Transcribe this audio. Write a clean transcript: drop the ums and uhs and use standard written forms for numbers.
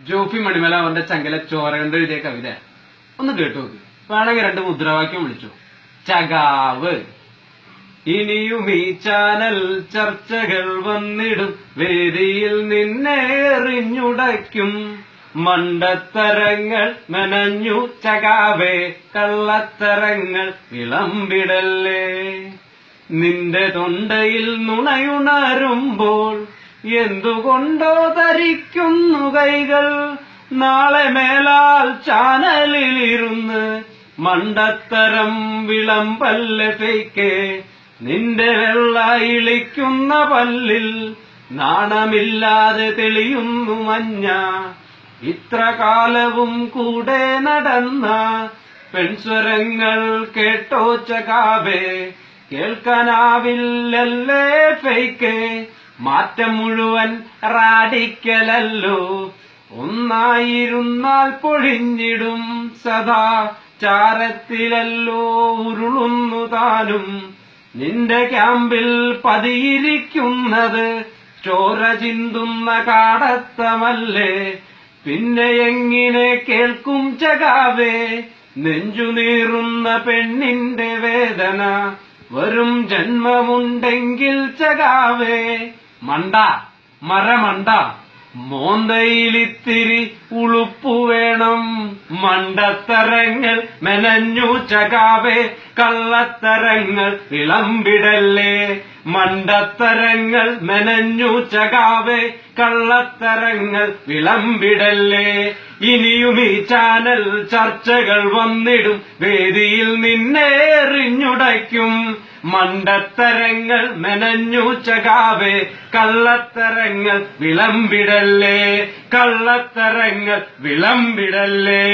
ജോഫി മണിമല അവന്റെ ചങ്കല ചോര കൊണ്ട് എഴുതിയ കവിത ഒന്ന് കേട്ടു നോക്ക്. വേണമെങ്കിൽ 2 മുദ്രാവാക്യം വിളിച്ചു. ചകാവ്. ഇനിയും ഈ ചാനൽ ചർച്ചകൾ വന്നിടും, വേദിയിൽ നിന്നെ എറിഞ്ഞുടയ്ക്കും. മണ്ടത്തരങ്ങൾ മെനഞ്ഞു ചകാവേ, കള്ളത്തരങ്ങൾ വിളമ്പിടല്ലേ. നിന്റെ തൊണ്ടയിൽ നുണയുണരുമ്പോൾ എന്തുകൊണ്ടോ ധരിക്കുന്നു കൈകൾ. നാളെ മേലാൽ ചാനലിലിരുന്ന് മണ്ടത്തരം വിളമ്പല്ലേ ഫേക്കേ. നിന്റെ വെള്ള ഇളിക്കുന്ന പല്ലിൽ നാണമില്ലാതെ തെളിയുന്നു മഞ്ഞ. ഇത്ര കാലവും കൂടെ നടന്ന പെൺസ്വരങ്ങൾ കേട്ടോ ചകാവേ, കേൾക്കാനാവില്ലല്ലേ ഫേക്കേ. മാറ്റം മുഴുവൻ റാഡിക്കലല്ലോ, ഒന്നായിരുന്നാൽ പൊഴിഞ്ഞിടും സദാ ചാരത്തിലല്ലോ ഉരുളുന്നു താനും. നിന്റെ ക്യാമ്പിൽ പതിയിരിക്കുന്നത് ചോര ചിന്തുന്ന കാടത്തമല്ലേ. പിന്നെ എങ്ങനെ കേൾക്കും ചകാവേ നെഞ്ചുനീറുന്ന പെണ്ണിന്റെ വേദന. വരും ജന്മമുണ്ടെങ്കിൽ ചകാവേ മണ്ട മരമണ്ട, മോന്തയിലിത്തിരി ഉളുപ്പു വേണം. മണ്ടത്തരങ്ങൾ മെനഞ്ഞു ചകാവേ, കള്ളത്തരങ്ങൾ വിളമ്പിടല്ലേ. മണ്ടത്തരങ്ങൾ മെനഞ്ഞു ചകാവേ, കള്ളത്തരങ്ങൾ വിളമ്പിടല്ലേ. ഇനിയും ഈ ചാനൽ ചർച്ചകൾ വന്നിടും, വേദിയിൽ നിന്നെ എറിഞ്ഞുടയ്ക്കും. മണ്ടത്തരങ്ങൾ മെനഞ്ഞു ചകാവേ, കള്ളത്തരങ്ങൾ വിളമ്പിടല്ലേ. കള്ളത്തരങ്ങൾ വിളമ്പിടല്ലേ.